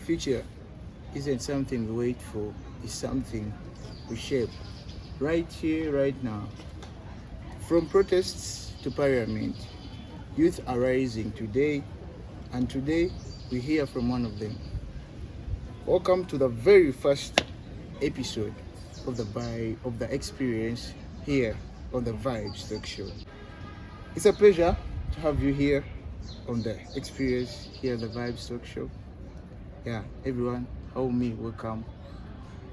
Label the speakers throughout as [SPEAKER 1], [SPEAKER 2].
[SPEAKER 1] future isn't something we wait for, it's something we shape right here, right now. From protests to parliament, youth are rising today, and today we hear from one of them. Welcome to the very first episode of the experience here on the Vibes Talk Show. It's a pleasure to have you here on the experience here at the Vibes Talk Show. Yeah, everyone, help me welcome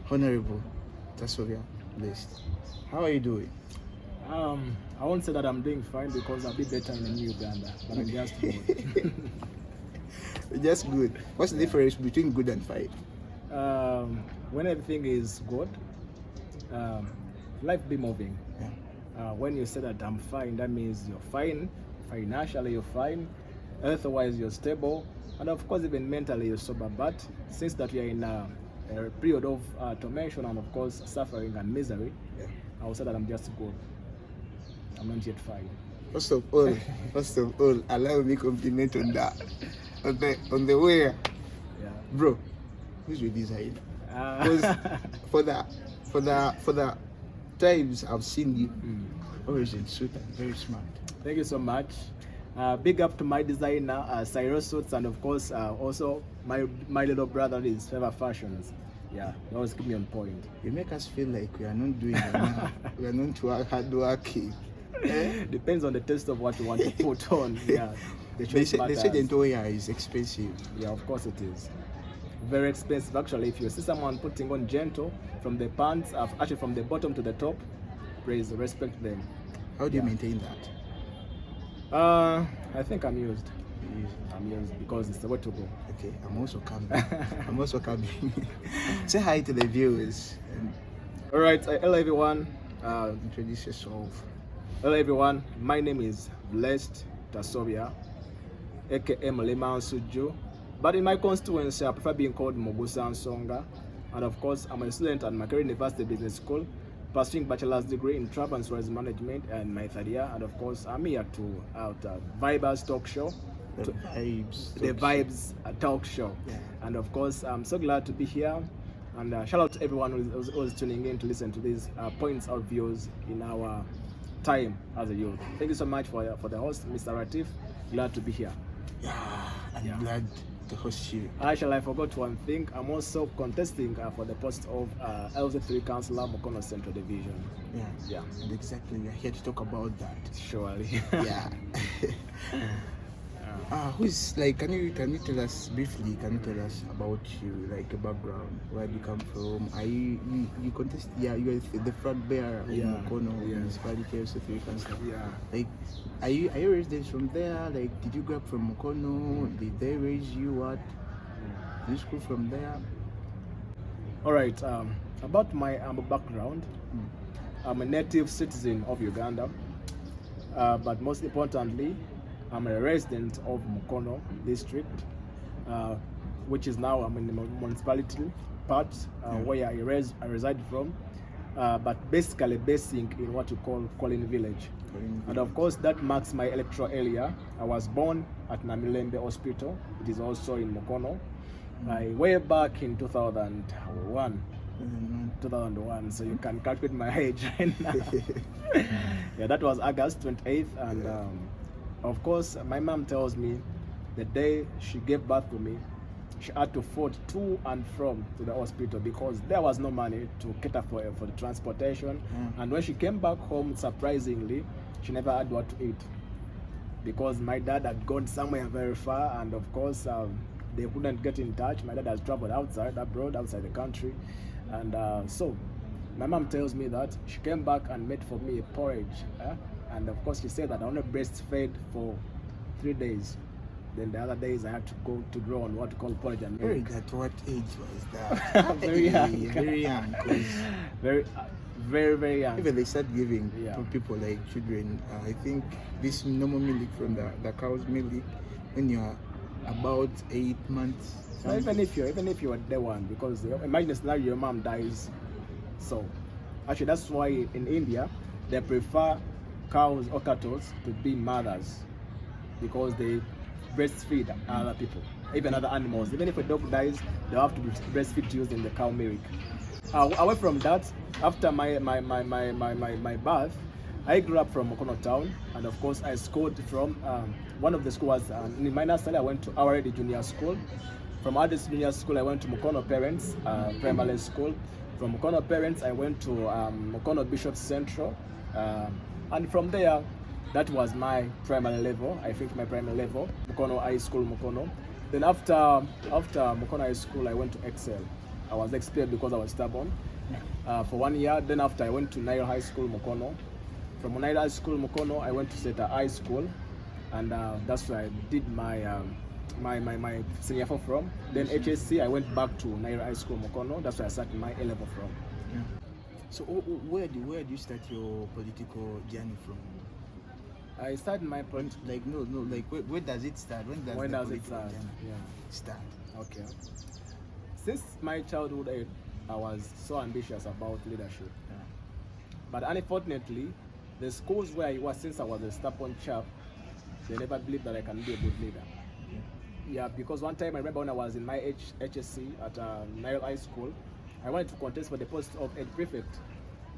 [SPEAKER 1] Hon.Tasobya Blessed. How are you doing?
[SPEAKER 2] I won't say that I'm doing fine because I'll be better in the new Uganda, but I'm just good.
[SPEAKER 1] Just good. What's the difference between good and fine?
[SPEAKER 2] When everything is good, life be moving.
[SPEAKER 1] Yeah.
[SPEAKER 2] When you say that I'm fine, that means you're fine. Financially, you're fine. Health-wise, you're stable. And of course, even mentally, you're sober. But since that we are in a period of tormentation and of course suffering and misery,
[SPEAKER 1] Yeah.
[SPEAKER 2] I will say that I'm just good. I'm not yet fine.
[SPEAKER 1] First of all, allow me compliment on that. On the way,
[SPEAKER 2] Yeah.
[SPEAKER 1] bro. Who's your designer? Because for the times I've seen you, always in suit and very smart.
[SPEAKER 2] Thank you so much. Big up to my designer, Cyrus Suits, and of course also my little brother is Fever Fashions. Yeah, they always keep me on point.
[SPEAKER 1] You make us feel like we are not doing enough. We are not too hard working.
[SPEAKER 2] Depends on the taste of what you want to put on. Yeah,
[SPEAKER 1] They say the entire is expensive.
[SPEAKER 2] Yeah, of course it is. Very expensive actually. If you see someone putting on gentle from the pants, actually from the bottom to the top, praise, respect them.
[SPEAKER 1] How do you maintain that?
[SPEAKER 2] I think I'm used. I'm used because it's the way to go.
[SPEAKER 1] Okay, I'm also coming. Say hi to the viewers.
[SPEAKER 2] All right, hello everyone.
[SPEAKER 1] Introduce yourself.
[SPEAKER 2] Hello everyone. My name is Blessed Tasobya, aka Mlema Suju. But in my constituency, I prefer being called Mogusa Nsonga. And of course, I'm a student at Makerere University Business School, pursuing bachelor's degree in travel and tourism management and my third year. And of course, I'm here to Vibes Talk Show.
[SPEAKER 1] The
[SPEAKER 2] Vibes Talk Show.
[SPEAKER 1] Yeah.
[SPEAKER 2] And of course, I'm so glad to be here. And shout out to everyone who's tuning in to listen to these points of views in our time as a youth. Thank you so much for the host, Mr. Ratif. Glad to be here.
[SPEAKER 1] Yeah, I'm glad to host you.
[SPEAKER 2] Actually, I forgot one thing. I'm also contesting for the post of LC3 Councilor, Mukono Central Division.
[SPEAKER 1] Yeah. And exactly, we are here to talk about that.
[SPEAKER 2] Surely.
[SPEAKER 1] Yeah. Who's like? Can you tell us briefly? Can you tell us about you, like a background, where you come from? Are you contest? Yeah, you are the front bearer of Mukono Municipality LC3 Councilor.
[SPEAKER 2] Yeah.
[SPEAKER 1] Like, are you raised from there? Like, did you grow up from Mukono? Did they raise you? What? Did you school from there?
[SPEAKER 2] All right. About my background, I'm a native citizen of Uganda, but most importantly, I'm a resident of Mukono district, which is now I'm in the municipality part where I reside from, but basically basing in what you call Colin Village. And of course that marks my electoral area. I was born at Namilembe Hospital. It is also in Mukono. Way back in 2001. 2001, so you can calculate my age right now. Yeah, that was August 28th, and of course, my mom tells me the day she gave birth to me, she had to foot to and from to the hospital because there was no money to cater for the transportation. And when she came back home, surprisingly, she never had what to eat because my dad had gone somewhere very far, and of course, they couldn't get in touch. My dad has traveled outside the country, and so my mom tells me that she came back and made for me a porridge. And of course, she said that I only breastfed for 3 days. Then the other days I had to go to grow on what we call porridge and milk.
[SPEAKER 1] At what age was that?
[SPEAKER 2] Very young.
[SPEAKER 1] Very young.
[SPEAKER 2] Very young.
[SPEAKER 1] Even they start giving people like children. I think this normal milk from the cow's milk when you are about 8 months.
[SPEAKER 2] So even if you're day one, because imagine a scenario your mom dies. So actually that's why in India they prefer cows or cattle to be mothers because they breastfeed other people. even other animals. Even if a dog dies, they have to be breastfed using the cow milk. Away from that, after my birth, I grew up from Mukono town, and of course I schooled from one of the schools in my nursery. I went to our junior school. From our junior school, I went to Mukono Parents Primary School. From Mukono Parents, I went to Mukono Bishop Central, and from there, that was my primary level. I think my primary level, Mukono High School, Mukono. Then after Mukono High School, I went to Excel. I was expelled because I was stubborn for 1 year. Then after, I went to Nile High School, Mukono. From Nile High School, Mukono, I went to Seta High School, and that's where I did my my senior four from. Then HSC, I went back to Nile High School, Mukono. That's where I started my A-level from.
[SPEAKER 1] Yeah. So where do you start your political journey from?
[SPEAKER 2] I started my
[SPEAKER 1] where does it start? When does it start? Start.
[SPEAKER 2] Okay. Since my childhood age, I was so ambitious about leadership. Yeah. But unfortunately, the schools where I was, since I was a stubborn chap, they never believed that I can be a good leader. Yeah, because one time I remember when I was in my HSC at Nile High School, I wanted to contest for the post of head prefect.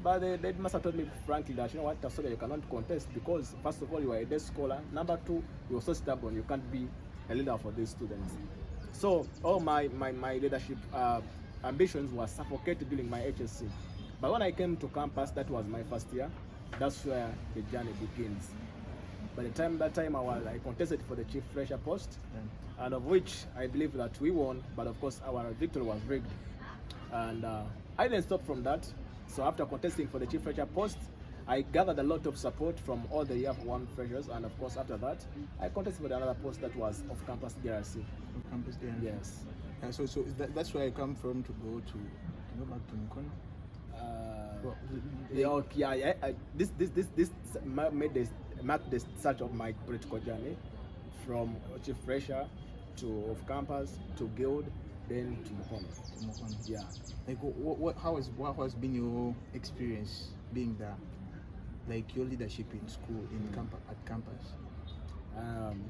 [SPEAKER 2] But the must have told me frankly that, you know what, Tasobya, you cannot contest because first of all, you are a desk scholar. Number two, you're so stubborn, you can't be a leader for these students. So all my leadership ambitions were suffocated during my HSC. But when I came to campus, that was my first year. That's where the journey begins. By the time I contested for the chief fresher post, and of which I believe that we won. But of course, our victory was rigged, and I didn't stop from that. So after contesting for the chief fresher post, I gathered a lot of support from all the year one freshers, and of course after that, I contested for another post that was of campus DRC.
[SPEAKER 1] Of campus DRC.
[SPEAKER 2] Yes.
[SPEAKER 1] So that's where I come from to go back to Mukono. This marked the start of my political journey, from chief fresher to of campus to guild, then to Mukono. Yeah. Like
[SPEAKER 2] what
[SPEAKER 1] has been your experience being there? Like your leadership in school, at campus?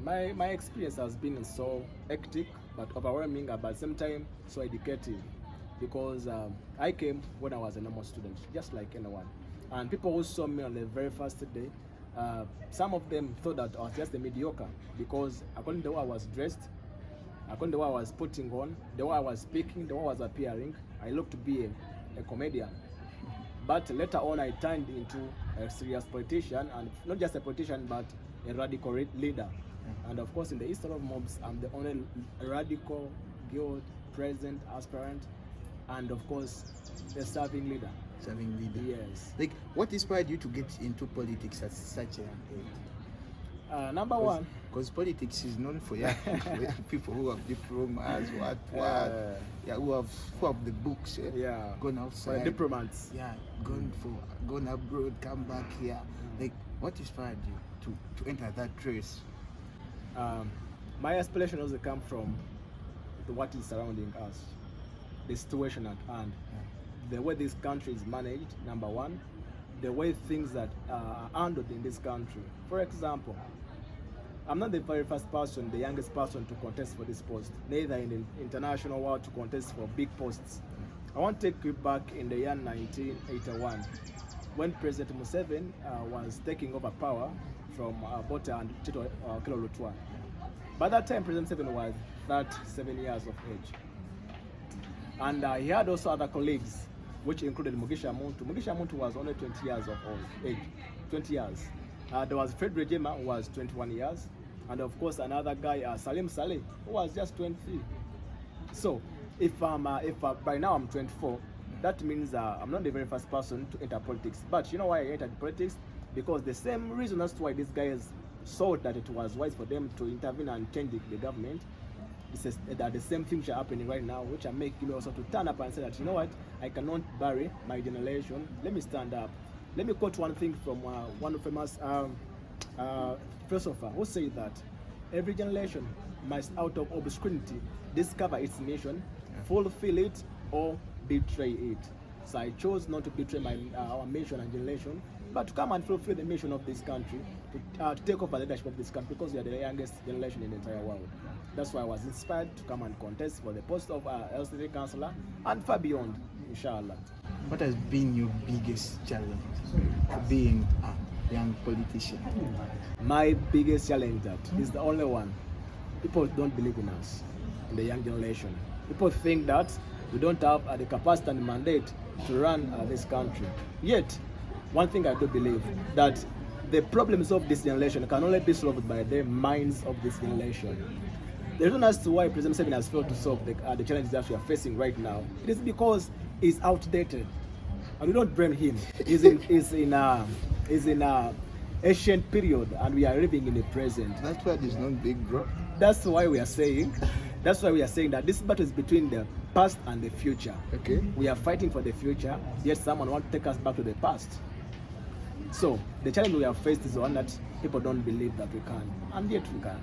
[SPEAKER 2] My experience has been so hectic but overwhelming, but at the same time so educative, because I came when I was a normal student, just like anyone. And people who saw me on the very first day, some of them thought that I was just a mediocre, because according to the way I was dressed, according to the way I was putting on, the way I was speaking, the way I was appearing, I looked to be a comedian. But later on, I turned into a serious politician, and not just a politician, but a radical leader. And of course, in the history of mobs, I'm the only radical, guild, present, aspirant, and of course, the serving leader.
[SPEAKER 1] Serving leader.
[SPEAKER 2] Yes.
[SPEAKER 1] Like, what inspired you to get into politics at such a young age?
[SPEAKER 2] Number one,
[SPEAKER 1] because politics is known for young people who have diplomas, who have the books, gone outside,
[SPEAKER 2] diplomats,
[SPEAKER 1] gone abroad, come back here. Like, what inspired you to enter that race?
[SPEAKER 2] My aspiration also come from what is surrounding us, the situation at hand, the way this country is managed. Number one, the way things that are handled in this country. For example, I'm not the very first person, the youngest person to contest for this post, neither in the international world to contest for big posts. I want to take you back in the year 1981, when President Museveni was taking over power from Bota and Tito Kilolutwa. By that time, President Museveni was 37 years of age. And he had also other colleagues, which included Mugisha Muntu. Mugisha Muntu was only 20 years of age, 20 years. There was Fred Rejema, who was 21 years. And of course, another guy, Salim Saleh, who was just 23. So, if by now I'm 24, that means I'm not the very first person to enter politics. But you know why I entered politics? Because the same reason as to why these guys saw that it was wise for them to intervene and change the government, that the same things are happening right now, which are making me also to turn up and say that, you know what, I cannot bury my generation. Let me stand up. Let me quote one thing from one famous philosopher who said that every generation must, out of obscurity, discover its mission, fulfill it, or betray it. So I chose not to betray our mission and generation, but to come and fulfill the mission of this country, to take over the leadership of this country, because we are the youngest generation in the entire world. That's why I was inspired to come and contest for the post of LC3 Councilor and far beyond, inshallah.
[SPEAKER 1] What has been your biggest challenge for being a young politician?
[SPEAKER 2] My biggest challenge that is the only one. People don't believe in us, in the young generation. People think that we don't have the capacity and mandate to run this country. Yet, one thing I do believe, that the problems of this generation can only be solved by the minds of this generation. The reason as to why President Museveni has failed to solve the challenges that we are facing right now, it is because he's outdated. And we don't blame him. He's in a ancient period, and we are living in the present.
[SPEAKER 1] That's why there's no big bro.
[SPEAKER 2] That's why we are saying that this battle is between the past and the future.
[SPEAKER 1] Okay.
[SPEAKER 2] We are fighting for the future, yet someone wants to take us back to the past. So the challenge we have faced is one that people don't believe that we can, and yet we can't.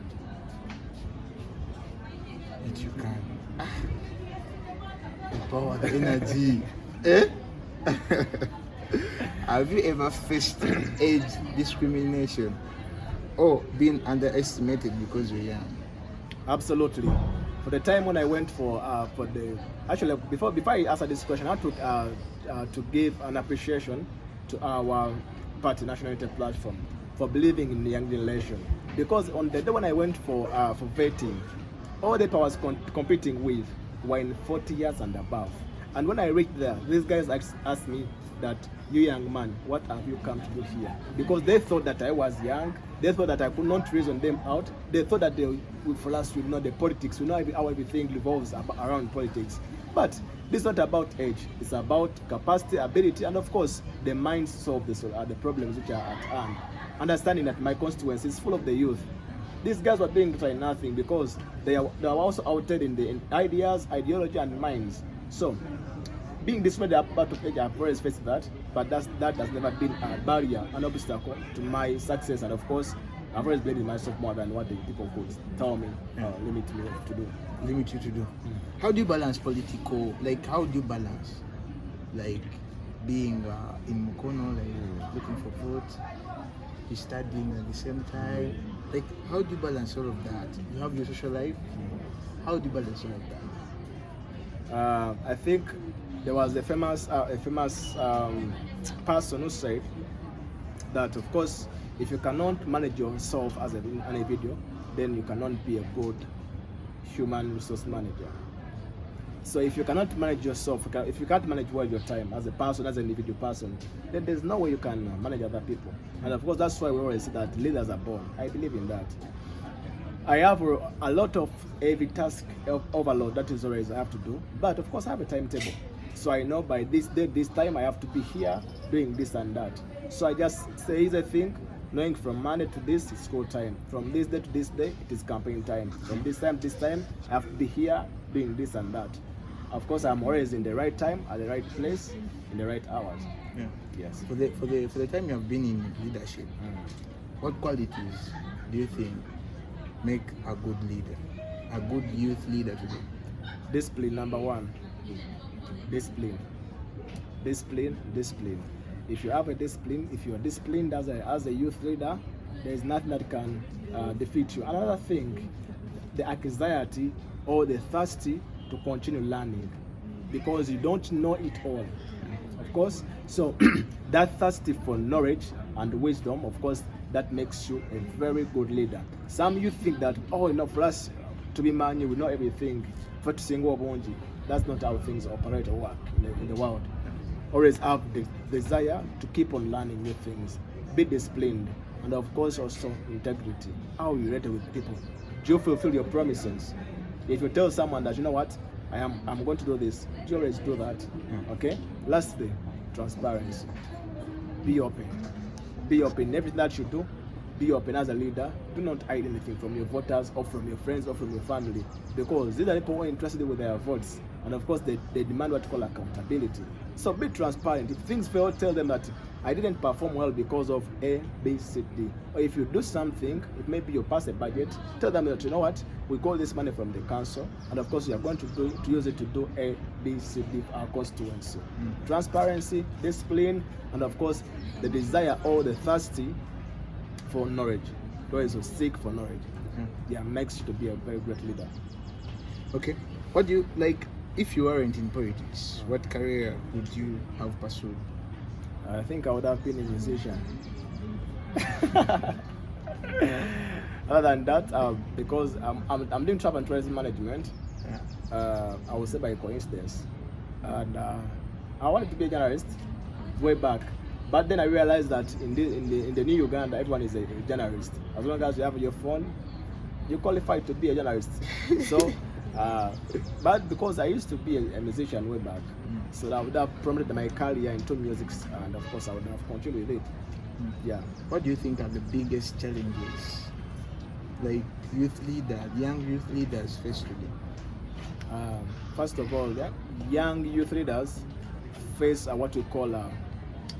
[SPEAKER 1] Yet you can. The power, the energy. Eh? Have you ever faced age discrimination or been underestimated because you're young?
[SPEAKER 2] Absolutely. For the time when I went for before I answer this question, I had to give an appreciation to our party, National Unity Platform, for believing in the young generation. Because on the day when I went for vetting, all the powers competing with were in 40 years and above. And when I reached there, these guys asked me that, "You young man, what have you come to do here?" Because they thought that I was young, they thought that I could not reason them out, they thought that they would, for us, we know the politics, we know how everything revolves around politics. But this is not about age, it's about capacity, ability, and of course, the minds solve the problems which are at hand. Understanding that my constituency is full of the youth. These guys were doing literally nothing because they are also outed in the ideas, ideology, and minds. So, being this way, part of age, I've always faced that, but that has never been a barrier, an obstacle to my success. And of course, I've always believed in myself more than what the people could tell me, limit me to do.
[SPEAKER 1] Limit you to do. How do you balance how do you balance, being in Mukono, looking for votes, you studying at the same time? How do you balance all of that? You have your social life. How do you balance all of that?
[SPEAKER 2] I think there was a famous person who said that, of course, if you cannot manage yourself as an individual, then you cannot be a good human resource manager. So if you cannot manage yourself, if you can't manage well your time as a person, as an individual person, then there's no way you can manage other people. And of course, that's why we always say that leaders are born. I believe in that. I have a lot of heavy task overload that is always I have to do, but of course I have a timetable. So I know by this day, this time I have to be here doing this and that. So I just say easy thing, knowing from Monday to this is school time. From this day to this day, it is campaign time. From this time to this time, I have to be here doing this and that. Of course, I'm always in the right time, at the right place, in the right hours.
[SPEAKER 1] Yeah.
[SPEAKER 2] Yes.
[SPEAKER 1] For the time you have been in leadership, what qualities do you think make a good leader, a good youth leader today?
[SPEAKER 2] Discipline, number one. Discipline. If you have a discipline, if you are disciplined as a youth leader, there is nothing that can defeat you. Another thing, the anxiety or the thirsty to continue learning, because you don't know it all, of course. So that thirsty for knowledge and wisdom, of course, that makes you a very good leader. Some you think that, for us to be man, we know everything. That's not how things operate or work in the world. Always have the desire to keep on learning new things. Be disciplined, and of course also integrity. How you relate with people. Do you fulfill your promises? If you tell someone that, you know what, I'm going to do this, do you always do that? Okay? Lastly, transparency. Be open. Be open in everything that you do. Be open as a leader. Do not hide anything from your voters or from your friends or from your family, because these are people who are interested with their votes, and of course they demand what you call accountability. So be transparent. If things fail, tell them that I didn't perform well because of A, B, C, D. Or if you do something, it may be you pass a budget, tell them that, you know what, we got this money from the council, and of course you are going to use it to do A, B, C, D for our constituency. Transparency, discipline, and of course the desire or the thirsty for knowledge. Those who seek for knowledge. makes you to be a very great leader.
[SPEAKER 1] Okay. What do you like? If you weren't in politics, what career would you have pursued?
[SPEAKER 2] I think I would have been a musician. Other than that, because I'm doing travel and tourism management, I would say by coincidence, and I wanted to be a journalist way back. But then I realized that in the new Uganda, everyone is a journalist. As long as you have your phone, you qualify to be a journalist. So, but because I used to be a musician way back, so that would have promoted my career into music, and of course I would have continued with it. Yeah.
[SPEAKER 1] What do you think are the biggest challenges, like young youth leaders face today?
[SPEAKER 2] First of all, young youth leaders face what we call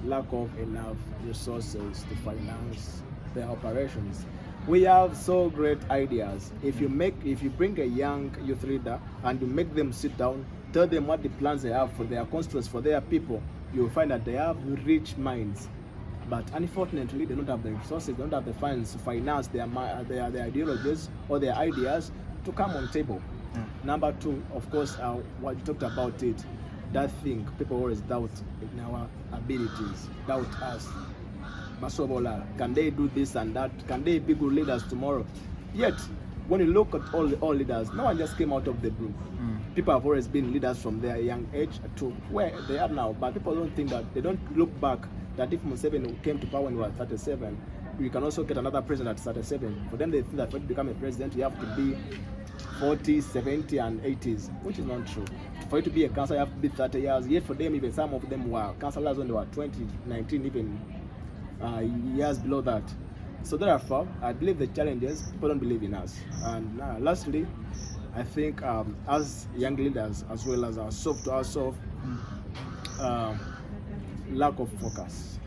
[SPEAKER 2] lack of enough resources to finance their operations. We have so great ideas. If you bring a young youth leader and you make them sit down, tell them what the plans they have for their constituents, for their people, you will find that they have rich minds. But unfortunately, they don't have the resources, they don't have the funds to finance their ideologies or their ideas to come on table. Number two, of course, what you talked about it, that thing, people always doubt in our abilities, doubt us. Masobola, can they do this and that? Can they be good leaders tomorrow? Yet, when you look at all leaders, no one just came out of the blue. People have always been leaders from their young age to where they are now. But people don't think that, they don't look back that if Museveni came to power when he was 37, you can also get another president at 37. For them, they think that when you become a president, you have to be 40, 70, and 80s, which is not true. For you to be a councillor, you have to be 30 years. Yet for them, even some of them were councillors when they were 20, 19, even years below that. So therefore, I believe the challenges, people don't believe in us. And lastly, I think as young leaders, as well as ourselves, lack of focus.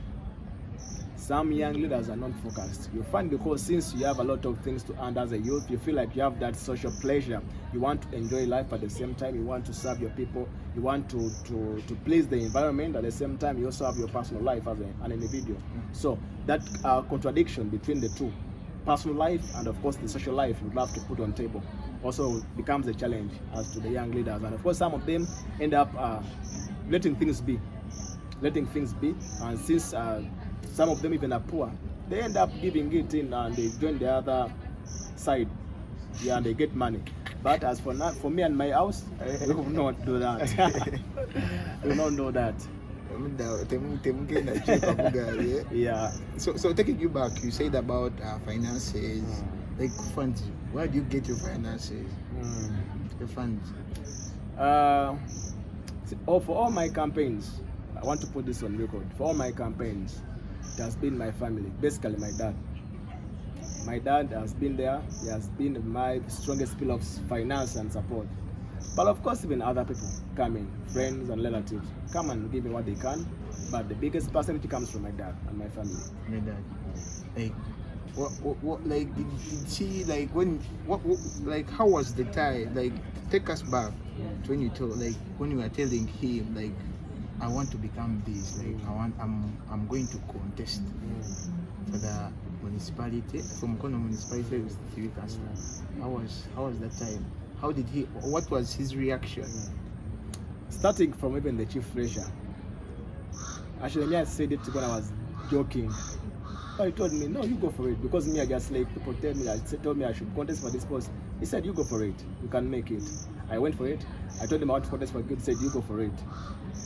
[SPEAKER 2] Some young leaders are not focused. You find because since you have a lot of things to earn as a youth, you feel like you have that social pleasure. You want to enjoy life at the same time. You want to serve your people. You want to please the environment. At the same time, you also have your personal life as an individual. So that contradiction between the two, personal life and of course the social life you'd love to put on table, also becomes a challenge as to the young leaders. And of course, some of them end up letting things be. And since some of them even are poor, they end up giving it in and they join the other side, and they get money. But as for now, for me and my house, we will not do that. We will not do that. Yeah.
[SPEAKER 1] So taking you back, you said about finances, like funds. Where do you get your finances? The funds.
[SPEAKER 2] For all my campaigns, I want to put this on record. For all my campaigns, it has been my family, basically my dad. My dad has been there. He has been my strongest pillar of finance and support. But of course, even other people come in, friends and relatives, come and give me what they can. But the biggest percentage comes from my dad and my family.
[SPEAKER 1] My dad. Like, what like did he like like how was the time? Like, take us back to when you told, like when you were telling him, like, I want to become this, like I'm going to contest for the municipality, from Mukono Municipality LC3 Councilor. How was that time? What was his reaction?
[SPEAKER 2] Starting from even the chief treasurer. Actually, me, I said it when I was joking. But he told me, no, you go for it. Because me, I just like people told me I should contest for this post. He said, you go for it. You can make it. I went for it. I told him I want to contest for it. He said, you go for it.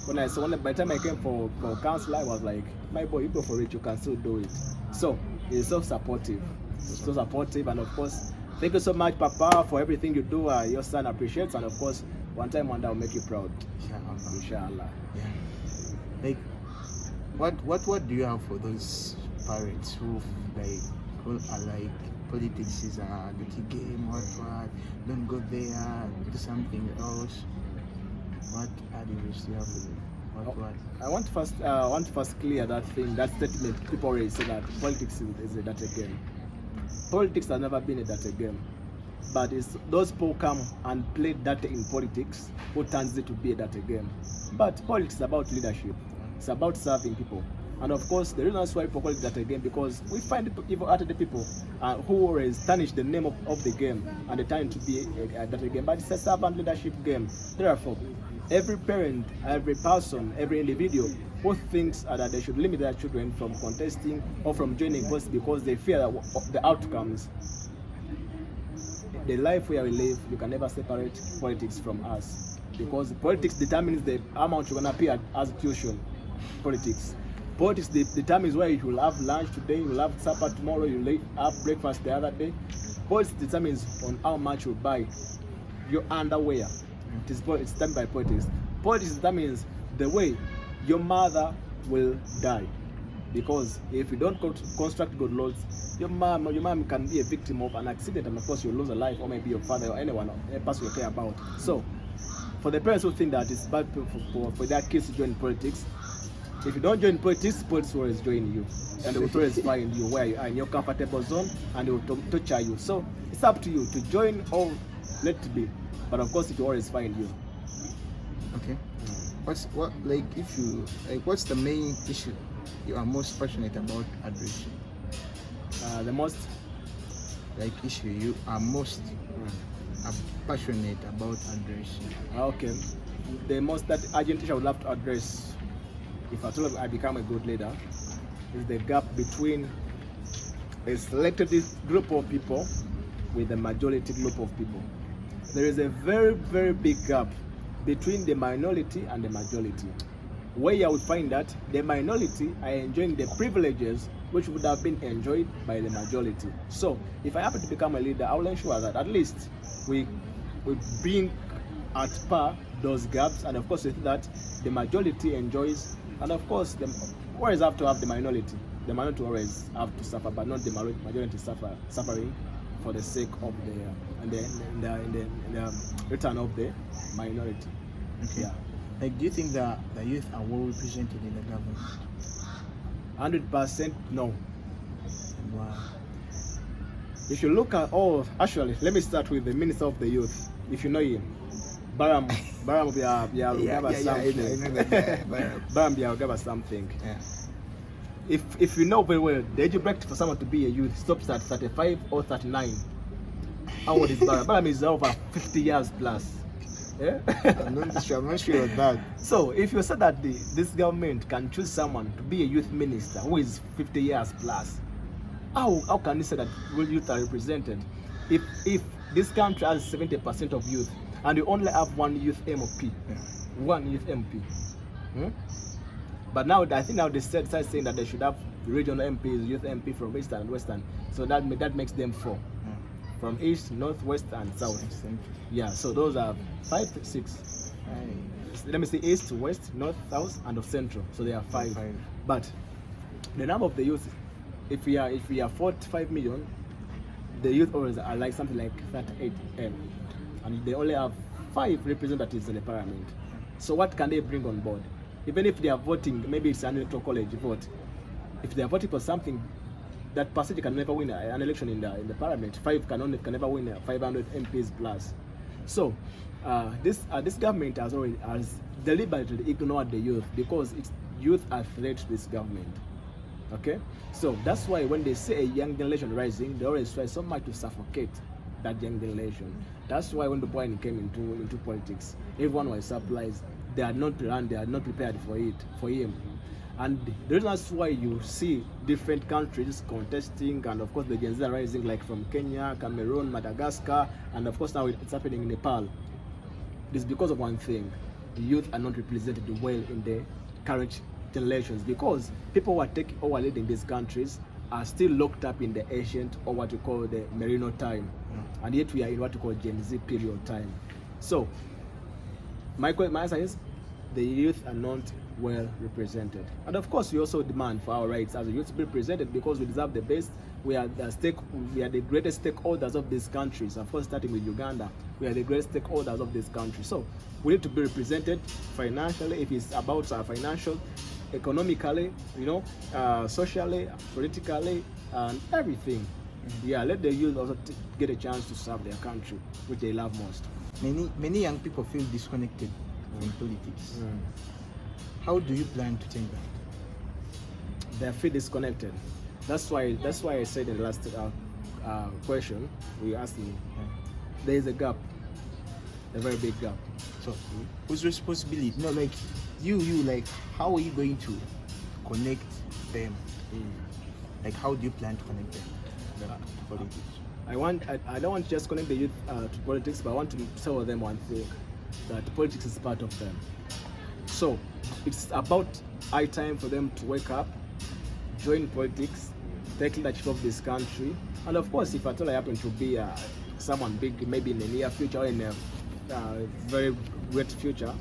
[SPEAKER 2] By the time I came for council, I was like, my boy, you go for it. You can still do it. So he's so supportive. And of course, thank you so much, Papa, for everything you do. Your son appreciates, and of course, one day I'll make you proud. Inshallah.
[SPEAKER 1] Yeah. Like, what do you have for those parents who are like, politics is a dirty game, what, don't go there, do something else? What advice do you have for them? What?
[SPEAKER 2] I want to first clear that statement. People already say that politics is a dirty game. Politics has never been a dirty game. But it's those people come and play dirty in politics who turns it to be a dirty game. But politics is about leadership. It's about serving people. And of course, the reason that's why people call it that again, because we find evil-hearted people who always tarnish the name of the game and they turn to be that again. But it's a servant leadership game. Therefore, every parent, every person, every individual who thinks that they should limit their children from contesting or from joining politics because they fear the outcomes, the life where we live, you can never separate politics from us, because politics determines the amount you're going to pay as tuition. Politics determines where you will have lunch today, you will have supper tomorrow, you will have breakfast the other day. Politics determines on how much you buy your underwear. It's done by politics. Politics determines the way your mother will die, because if you don't construct good laws, your mom can be a victim of an accident, and of course you'll lose a life, or maybe your father or anyone, a person you care about. So for the parents who think that it's bad for their kids to join politics, if you don't join politics, politics will always join you, and they will always find you where you are in your comfortable zone, and they will torture you. So it's up to you to join or let it be, but of course it will always find you.
[SPEAKER 1] Okay. What's the main issue you are most passionate about addressing?
[SPEAKER 2] The most
[SPEAKER 1] issue you are most passionate about addressing.
[SPEAKER 2] Okay. The most urgent issue I would love to address, if at all I become a good leader, is the gap between a selected group of people with the majority group of people. There is a very, very big gap between the minority and the majority, where I would find that the minority are enjoying the privileges which would have been enjoyed by the majority. So if I happen to become a leader, I will ensure that at least we bring at par those gaps, and of course with that the majority enjoys, and of course the always have to have the minority. The minority always have to suffer, but not the majority suffering for the sake of the return of the minority.
[SPEAKER 1] Okay. Yeah. Do you think that the youth are well represented in the government?
[SPEAKER 2] 100% no.
[SPEAKER 1] Wow.
[SPEAKER 2] If you look at actually, let me start with the Minister of the Youth. If you know him, Baram something.
[SPEAKER 1] Yeah.
[SPEAKER 2] If you know very well, the age bracket for someone to be a youth stops at 35 or 39. How old is Baram? Baram is over 50 years plus. Yeah?
[SPEAKER 1] I'm not sure of that.
[SPEAKER 2] So if you said that this government can choose someone to be a youth minister who is 50 years plus, how can you say that youth are represented? If this country has 70% of youth and you only have one youth MP, one youth MP. But now I think they start saying that they should have regional MPs, youth MP from Eastern and Western. So that makes them 4. From East, North, West, and South. Yeah, so those are 5, 6. Let me say East, West, North, South, and of Central. So they are 5. But the number of the youth, if we are 45 million, the youth always are like something like 38 M, and they only have 5 representatives in the parliament. So what can they bring on board? Even if they are voting, maybe it's an electoral college vote. If they are voting for something, that percentage can never win an election in the parliament. 5 can never win 500 MPs plus. So this government has deliberately ignored the youth, because it's youth are threat to this government. Okay, so that's why when they say a young generation rising, they always try so much to suffocate that young generation. That's why when the boy came into politics, everyone was surprised. They are not planned, they are not prepared for him. And the reason that's why you see different countries contesting, and of course the Gen Z are rising, like from Kenya, Cameroon, Madagascar, and of course now it's happening in Nepal. It's because of one thing: the youth are not represented well in the current generations, because people who are leading these countries are still locked up in the ancient, or what you call the Merino time, and yet we are in what you call Gen Z period time. So my answer is the youth are not well represented, and of course we also demand for our rights as a youth to be represented, because we deserve the best. We are the greatest stakeholders of these countries. Of course, starting with Uganda, we are the greatest stakeholders of this country. So we need to be represented financially, if it's about financial, economically, socially, politically, and everything. Yeah, let the youth also get a chance to serve their country, which they love most.
[SPEAKER 1] Many young people feel disconnected from politics. How do you plan to change that?
[SPEAKER 2] They feel disconnected. That's why I said in the last question we asked me, there is a gap, a very big gap.
[SPEAKER 1] So, whose responsibility? No, like you, like, how are you going to connect them? Like, how do you plan to connect them to politics?
[SPEAKER 2] I don't want to just connect the youth to politics, but I want to tell them one thing, that politics is part of them. So it's about high time for them to wake up, join politics, take leadership of this country, and of course, if at all I happen to be someone big, maybe in the near future or in a very great future,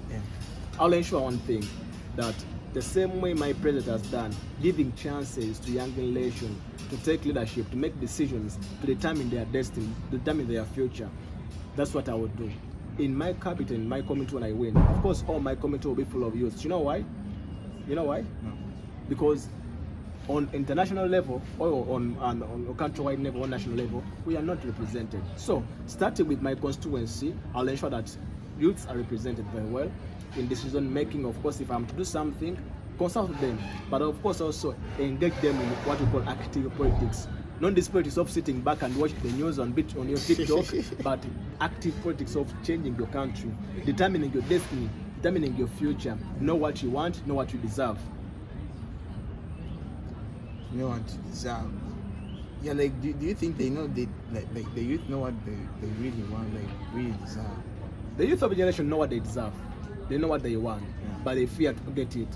[SPEAKER 2] I'll ensure one thing, that the same way my president has done, giving chances to young generation to take leadership, to make decisions, to determine their destiny, determine their future. That's what I would do. In my cabinet, in my committee when I win, of course, all my committee will be full of youth. You know why? No. Because on international level, or on countrywide level, or national level, we are not represented. So, starting with my constituency, I'll ensure that youths are represented very well in decision making. Of course, if I'm to do something, consult them, but of course also engage them in what we call active politics. Not this politics of sitting back and watch the news on your TikTok, but active politics of changing your country, determining your destiny, determining your future. Know what you want, know what you deserve.
[SPEAKER 1] You know what you deserve. Yeah, like, do you think they know like the youth know what they really want, like really deserve?
[SPEAKER 2] The youth of the generation know what they deserve. They know what they want, but they fear to get it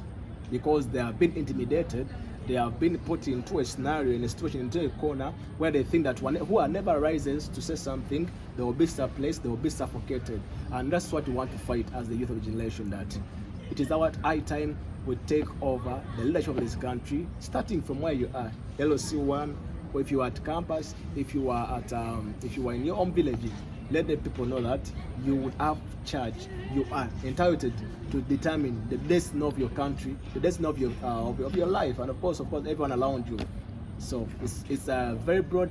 [SPEAKER 2] because they have been intimidated. They have been put into a scenario, in a situation, into a corner where they think that whoever never rises to say something, they will be suppressed, they will be suffocated. And that's what we want to fight as the youth of the generation, that it is our high time we take over the leadership of this country, starting from where you are, LOC1, or if you are at campus, if you are in your own village. Let the people know that you would have charge. You are entitled to determine the destiny of your country, the destiny of your life, and of course everyone around you. So it's a very broad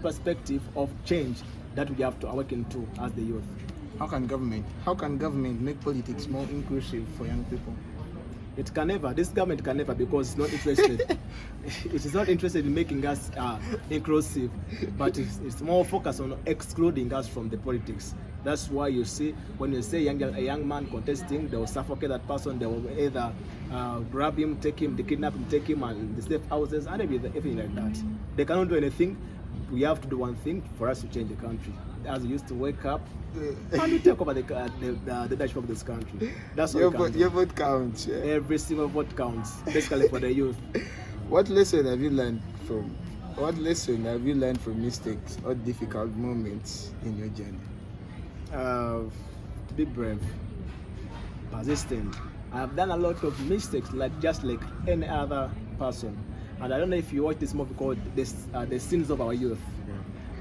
[SPEAKER 2] perspective of change that we have to awaken to as the youth.
[SPEAKER 1] How can government make politics more inclusive for young people?
[SPEAKER 2] It can never. This government can never, because it's not interested. It is not interested in making us inclusive, but it's more focused on excluding us from the politics. That's why you see, when you say a young man contesting, they will suffocate that person. They will either grab him, take him, they kidnap him, take him, and the safe houses, and everything like that. They cannot do anything. We have to do one thing for us to change the country. As we used to wake up and we take over the leadership of this country. That's what
[SPEAKER 1] your vote counts. Yeah.
[SPEAKER 2] Every single vote counts, basically for the youth.
[SPEAKER 1] What lesson have you learned from mistakes or difficult moments in your journey?
[SPEAKER 2] To be brave, persistent. I have done a lot of mistakes, just like any other person. And I don't know if you watch this movie called The Sins of Our Youth.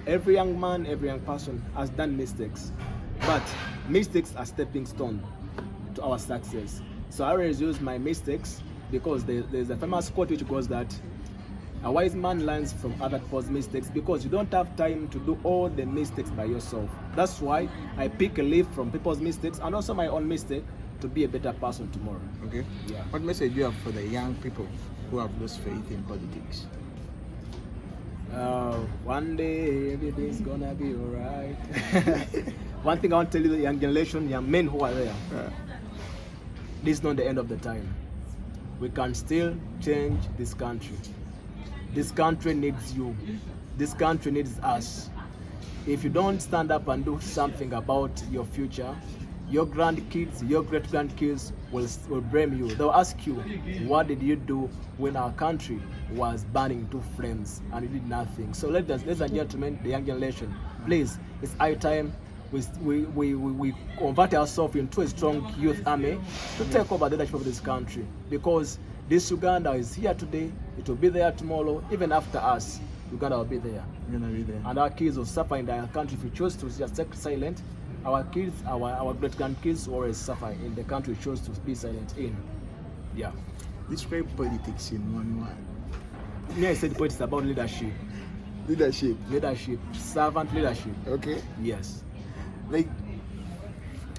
[SPEAKER 2] Every young man, every young person has done mistakes, but mistakes are stepping stone to our success. So I always use my mistakes, because there's a famous quote which goes that a wise man learns from other people's mistakes, because you don't have time to do all the mistakes by yourself. That's why I pick a leaf from people's mistakes and also my own mistake to be a better person tomorrow.
[SPEAKER 1] Okay. Yeah. What message do you have for the young people who have lost faith in politics?
[SPEAKER 2] One day everything's gonna be alright. One thing I want to tell you, the young generation, young men who are there, this is not the end of the time. We can still change this country. This country needs you. This country needs us. If you don't stand up and do something about your future, your grandkids, your great-grandkids will blame you. They'll ask you, what did you do when our country was burning to flames and you did nothing? So ladies and gentlemen, the young generation, please, it's high time we convert ourselves into a strong youth army to take over the leadership of this country, because this Uganda is here today, it will be there tomorrow. Even after us, Uganda will be there. And our kids will suffer in our country if we choose to just stay silent. Our kids, our great-grandkids will always suffer in the country we chose to be silent in. Yeah.
[SPEAKER 1] Describe politics in one word.
[SPEAKER 2] Yeah, I said politics is about leadership. Leadership. Servant leadership.
[SPEAKER 1] Okay.
[SPEAKER 2] Yes.
[SPEAKER 1] Like,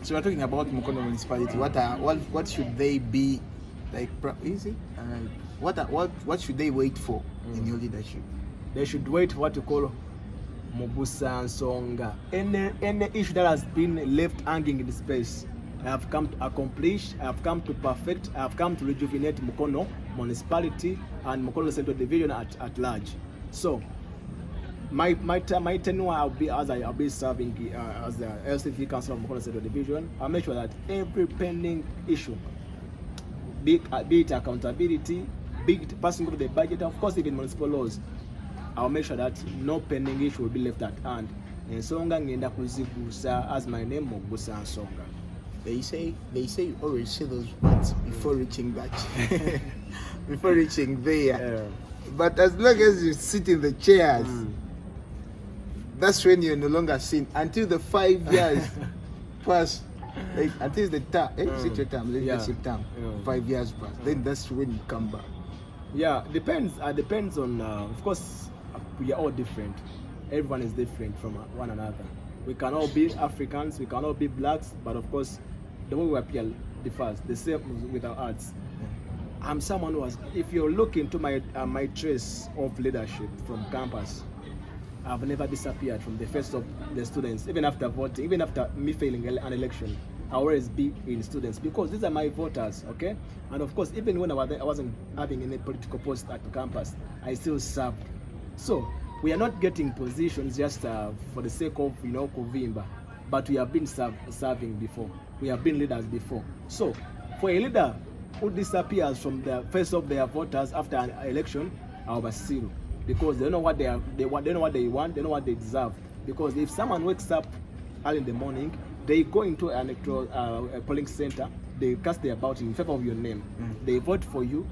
[SPEAKER 1] so we're talking about Mukono Municipality. What should they be like? what should they wait for in your leadership?
[SPEAKER 2] They should wait for what you call Mugusa Nsonga. Any issue that has been left hanging in space, I have come to accomplish, I have come to perfect, I have come to rejuvenate Mukono Municipality and Mukono Central Division at large. So my tenure I'll be serving as the LC3 Councilor of Mukono Central Division. I'll make sure that every pending issue, be it accountability, be it passing over the budget, of course even municipal laws, I'll make sure that no pending issue will be left at hand. Ensonga ngenda kuzigusa as my name Mugusa Nsonga.
[SPEAKER 1] They say you always say those words before reaching that, before reaching there. But as long as you sit in the chairs, that's when you're no longer seen until the 5 years pass. Like until the term, is it your term, leadership term? 5 years pass. Then that's when you come back.
[SPEAKER 2] Yeah, depends on. Of course, we are all different. Everyone is different from one another. We can all be Africans, we can all be blacks, but of course, the way we appear differs. The same with our arts. I'm someone who has, if you're looking to my trace of leadership from campus, I've never disappeared from the face of the students, even after voting, even after me failing an election. I always be in students because these are my voters, okay? And of course, even when I wasn't having any political post at the campus, I still served. So we are not getting positions just for the sake of, Kuvimba, but we have been serving before. We have been leaders before. So for a leader who disappears from the face of their voters after an election, I will seal, because they don't know what they don't know what they want, they know what they deserve. Because if someone wakes up early in the morning, they go into an electoral polling center, they cast their ballot in favor of your name, they vote for you,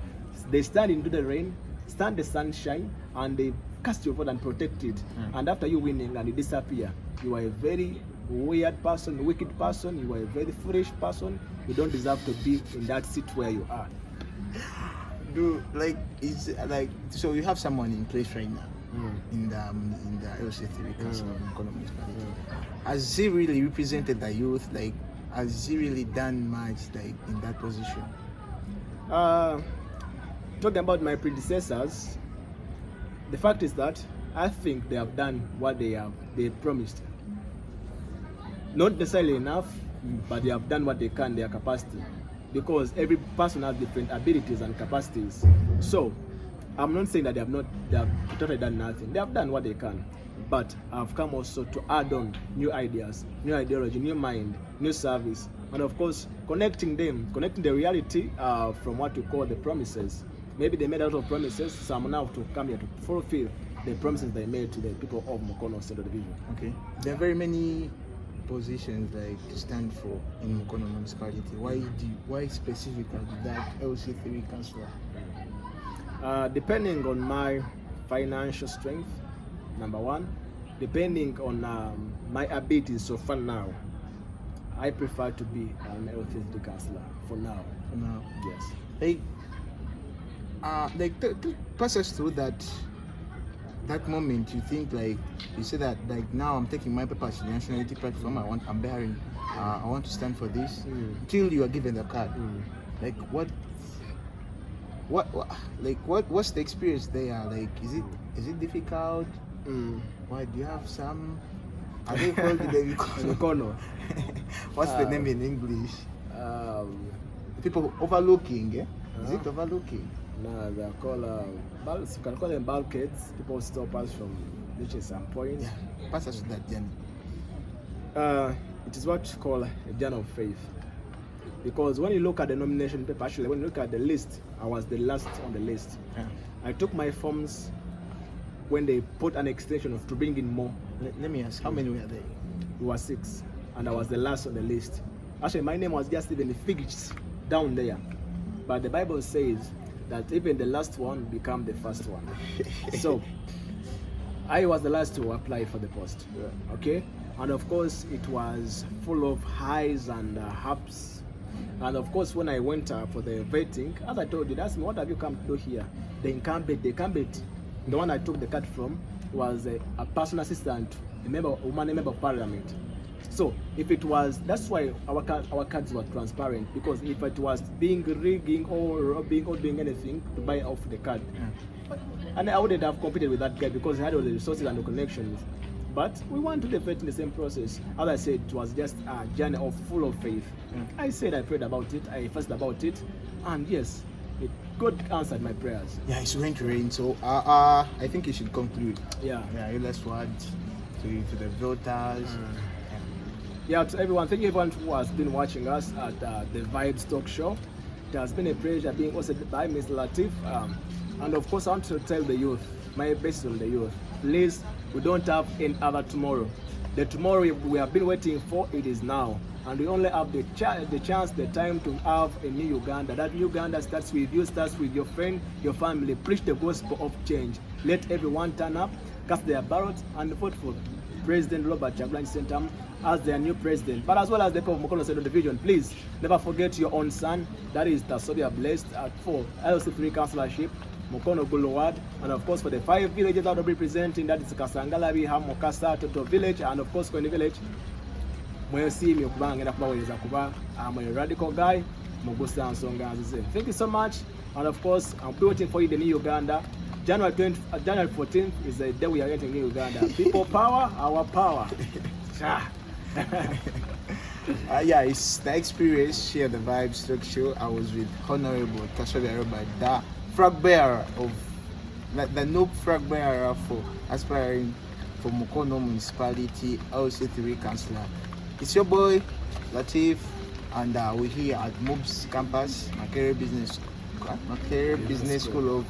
[SPEAKER 2] they stand into the rain, stand the sunshine, and they cast your vote and protect it. And after you winning and you disappear, you are a very weird person, wicked person, you are a very foolish person. You don't deserve to be in that seat where you are.
[SPEAKER 1] So you have someone in place right now in the LC3 Councilor of Mukono Municipality. Has he really represented the youth? Like, has he really done much in that position?
[SPEAKER 2] Talking about my predecessors, the fact is that I think they have done what they promised. Not necessarily enough, but they have done what they can, their capacity. Because every person has different abilities and capacities. So I'm not saying that they have totally done nothing. They have done what they can. But I've come also to add on new ideas, new ideology, new mind, new service, and of course connecting the reality from what we call the promises. Maybe they made a lot of promises, so I'm now to come here to fulfill the promises they made to the people of Mukono Central Division.
[SPEAKER 1] Okay. There are very many positions to stand for in Mukono Municipality. Why specifically that LC3 Councilor?
[SPEAKER 2] Depending on my financial strength, number one, depending on my abilities so far now, I prefer to be an LC3 Councilor for now.
[SPEAKER 1] For now,
[SPEAKER 2] yes.
[SPEAKER 1] Pass us through that moment. You think you say that now I'm taking my papers to the nationality platform. I want to stand for this. Till you are given the card. What's the experience there? Is it difficult? Why do you have some? Are they called the
[SPEAKER 2] Mukono?
[SPEAKER 1] What's the name in English? People overlooking. Is it overlooking?
[SPEAKER 2] No, they're called you can call them bulkheads. People stop us from reaching some point.
[SPEAKER 1] Yeah. Pass us to that journey.
[SPEAKER 2] It is what you call a journey of faith. Because when you look at the nomination paper, actually when you look at the list, I was the last on the list.
[SPEAKER 1] Yeah.
[SPEAKER 2] I took my forms when they put an extension to bring in more.
[SPEAKER 1] Let me ask, how many were there?
[SPEAKER 2] We were 6, and I was the last on the list. Actually, my name was just even fixed down there. But the Bible says that even the last one become the first one. So I was the last to apply for the post. Okay, and of course it was full of highs and ups. And of course when I went for the vetting, as I told you, that's me, what have you come to do here? The incumbent, the one I took the card from was a personal assistant, a member of parliament. So if it was, that's why our cards were transparent, because if it was being rigging or robbing or doing anything to buy off the card, and I wouldn't have competed with that guy because he had all the resources and the connections. But we want to defeat in the same process. As I said, it was just a journey full of faith. I said I prayed about it, I fasted about it, and yes, God answered my prayers.
[SPEAKER 1] Yeah, it's going to rain, so I think you should conclude.
[SPEAKER 2] Yeah.
[SPEAKER 1] Yeah, last words to the voters.
[SPEAKER 2] Yeah, to everyone, thank you everyone who has been watching us at the Vibes Talk Show. It has been a pleasure being hosted by Mr. Latif. And of course, I want to tell the youth, my best on the youth, please, we don't have any other tomorrow. The tomorrow we have been waiting for, it is now. And we only have the chance, the time to have a new Uganda. That new Uganda starts with you, starts with your friend, your family. Preach the gospel of change. Let everyone turn up, cast their ballot, and vote for President Robert Kyagulanyi Ssentamu as their new president. But as well as the people of Mukono Central Division, please never forget your own son, that is Tasobya Blessed for LC3 Councilorship, Mukono Ward, and of course for the 5 villages that will be representing, that is Kasangalabi, Hamokasa, Toto Village, and of course Kweni Village. Mwesimi okubanga kubaweereza kuba I'm a radical guy, mugusa nsonga nzize. Thank you so much, and of course I'm waiting for you in the new Uganda. January 14th is the day we are getting new Uganda. People power, our power.
[SPEAKER 1] Yeah, it's the experience. Share the Vibes Talk Show. I was with Hon.Tasobya Blessed, the flag bearer of the NUP flag bearer for aspiring for Mukono Municipality LC3 Councilor. It's your boy Latif, and we're here at MUBS campus, Makerere Business School of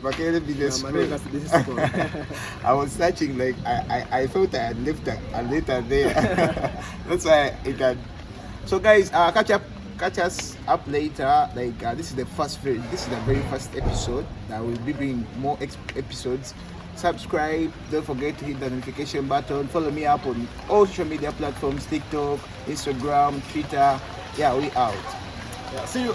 [SPEAKER 1] Makerere Business School. I was searching, like I thought I had left a letter there. That's why it had. So guys, catch us up later. Like this is the very first episode that we'll be bringing more episodes. Subscribe, don't forget to hit the notification button. Follow me up on all social media platforms, TikTok, Instagram, Twitter. Yeah, we out.
[SPEAKER 2] Yeah, see you.